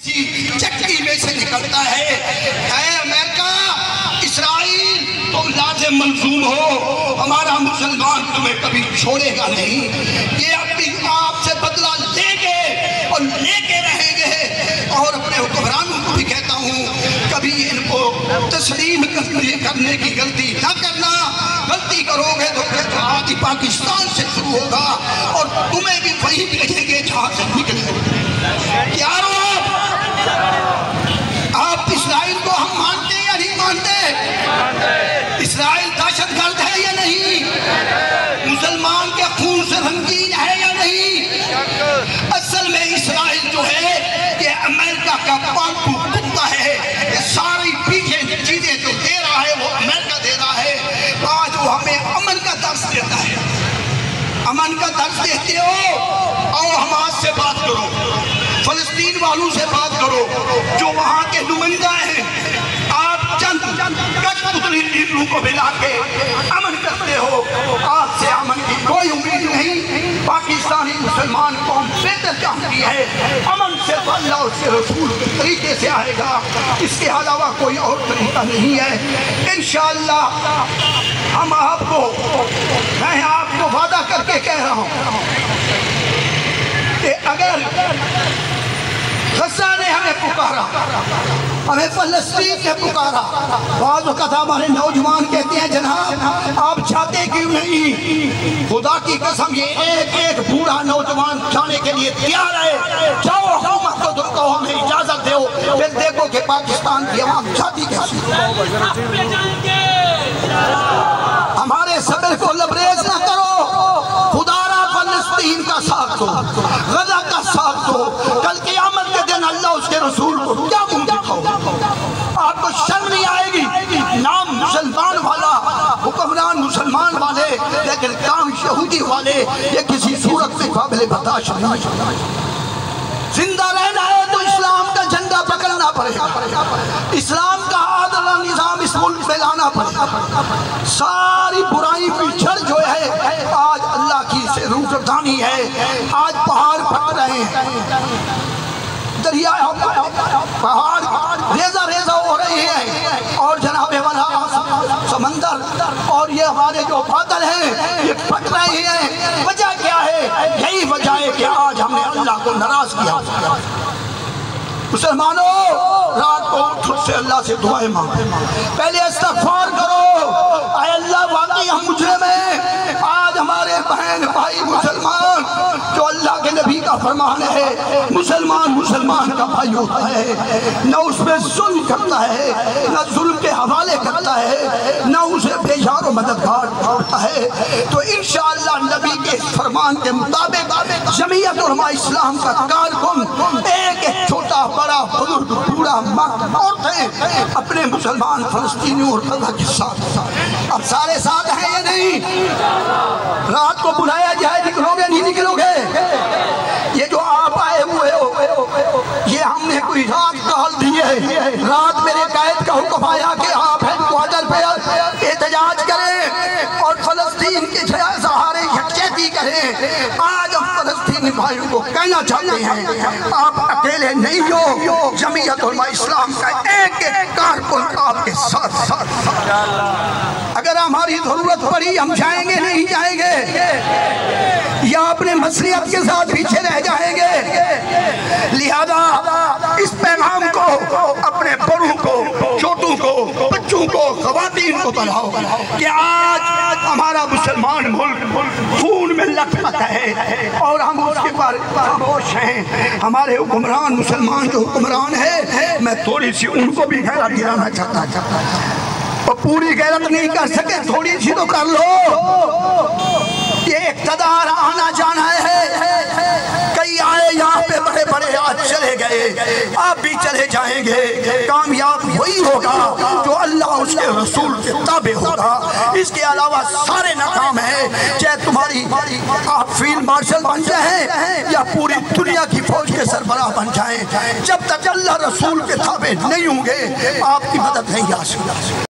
چکی میں سے نکلتا ہے، اے امریکہ، اسرائیل، تم لازم منظور ہو، ہمارا مسلمان تمہیں کبھی چھوڑے گا نہیں، یہ اپنی آپ سے بدلہ لے گے اور لے کے رہیں گے۔ اور اپنے حکمرانوں کو بھی کہتا ہوں، کبھی ان کو تسلیم کرنے کی غلطی نہ کرنا، غلطی کرو گے تو پھر جہاد پاکستان سے شروع ہوگا اور تمہیں بھی وہیں بھیجیں گے جہاں سے نکلے۔ یارو، آپ اسرائیل کو ہم مانتے یا نہیں مانتے؟ اسرائیل دہشت گرد ہے یا نہیں؟ مسلمان کے خون سے رنگین ہے یا نہیں؟ اصل میں اسرائیل جو ہے یہ امریکہ کا پالتو کتا ہے، یہ ساری پیچھے چیزیں جو دے رہا ہے وہ امریکہ دے رہا ہے۔ آج وہ ہمیں امن کا درس دیتا ہے، امن کا درس دیتے ہو، آؤ حماس سے بات کرو، فلسطین والوں سے بات کرو جو وہاں کے نمائندہ ہیں۔ آپ چند کچھ پتلی لیڈروں کو ملا کے امن کرتے ہو، آپ سے امن کی کوئی امید نہیں۔ پاکستانی مسلمان قوم بہتر چاہتی ہے، امن سے اللہ اور اس کے رسول کے طریقے سے آئے گا، اس کے علاوہ کوئی اور طریقہ نہیں ہے۔ انشاءاللہ ہم آپ کو، میں آپ کو وعدہ کر کے کہہ رہا ہوں کہ اگر غزہ نے ہمیں پکارا، ہمیں فلسطین نے پکارا، بعض اوقات ہمارے نوجوان کہتے ہیں جناب آپ چاہتے کیوں نہیں؟ خدا کی قسم یہ ایک بوڑھا نوجوان جانے کے لیے تیار ہے۔ جاؤ حکومت کو کہو ہمیں اجازت دو، پھر دیکھو کہ پاکستان کی عوام چاہتی کیسی۔ ہمارے صبر کو لبریز نہ کرو، خدا را فلسطین کا ساتھ دو، غزہ کا ساتھ دو۔ کل قیامت کے دن اللہ اس کے رسول کو کیا منہ دکھاؤ؟ آپ کو شرم نہیں آئے گی؟ نام مسلمان والا، حکمران مسلمان والے، لیکن کام یہودی والے، یہ کسی صورت میں قابل برداشت نہیں۔ زندہ رہنا ہے تو اسلام کا جھنڈا پکڑنا پڑے گا، اسلام کا عادل نظام اس ملک میں لانا پڑے گا۔ ساری برائی کی جڑ جو ہے آج اللہ کی سے روزردانی ہے، آج پہاڑ پھٹ رہے ہیں، دریا پہاڑ ریزہ ریزہ ہو رہے ہیں، اور جناب والا سمندر اور یہ ہمارے جو بادل ہیں یہ پھٹ رہے ہیں۔ وجہ کیا ہے؟ یہی وجہ ہے کہ آج ہم نے اللہ کو ناراض کیا۔ مسلمانوں، رات کو اٹھ سے اللہ سے دعائیں مانگو، پہلے استغفار کرو، اے اللہ واقعی ہم مجرم ہیں۔ آج ہمارے بہن بھائی مسلمان، جو اللہ کے نبی کا فرمان ہے، مسلمان کا بھائی ہوتا ہے، نہ اس میں ظلم کرتا ہے، نہ ظلم کے حوالے کرتا ہے، نہ اسے بے یار و مددگار کرتا ہے۔ تو انشاءاللہ نبی کے فرمان کے مطابق جمعیت علماء اسلام کا کارکن، ایک چھوٹا بڑا بزرگ بوڑھا مرد عورتیں اپنے مسلمان فلسطینیوں اور غزہ کے ساتھ، اب سارے ساتھ ہیں یا نہیں؟ رات کو بلایا جائے نکلو گے نہیں نکلو گے؟ یہ جو آپ آئے ہوئے ہو یہ ہم نے کوئی رات ڈال دی ہے؟ رات میرے قائد کا حکم آیا کہ آپ ہیڈکوارٹر پہ احتجاج کریں اور فلسطین کے سہارے یکجہتی کریں۔ آج ہم فلسطینی بھائیوں کو کہنا چاہتے ہیں آپ اکیلے نہیں ہو، جمعیت علماء اسلام کا ایک ایک کارکن آپ کے ساتھ ساتھ۔ اگر ہماری ضرورت پڑی ہم جائیں گے نہیں جائیں گے، یا اپنے مصلحت کے ساتھ پیچھے رہ جائیں گے؟ لہذا اس پیغام کو اپنے بڑوں کو، چھوٹوں کو، بچوں کو، خواتین کو بتاؤ کہ آج ہمارا مسلمان ملک خون میں لت پت ہے اور ہم اس کے بارے خاموش ہیں۔ ہمارے حکمران مسلمان جو حکمران ہے، میں تھوڑی سی ان کو بھی غیرت دلانا چاہتا اور پوری غیرت نہیں کر سکے تھوڑی سی تو کر لو۔ یہ اقتدار آنا جانا ہے، کئی آئے یہاں پہ بڑے بڑے آج چلے گئے، آپ بھی چلے جائیں گے، کامیاب وہی ہوگا جو اللہ اس کے رسول کے تابع ہوگا۔ اس کے علاوہ سارے ناکام ہیں، چاہے تمہاری آپ فیلڈ مارشل بن جائیں یا پوری دنیا کی فوج کے سربراہ بن جائیں، جب تک اللہ رسول کے تابع نہیں ہوں گے آپ کی مدد نہیں آ سکتی۔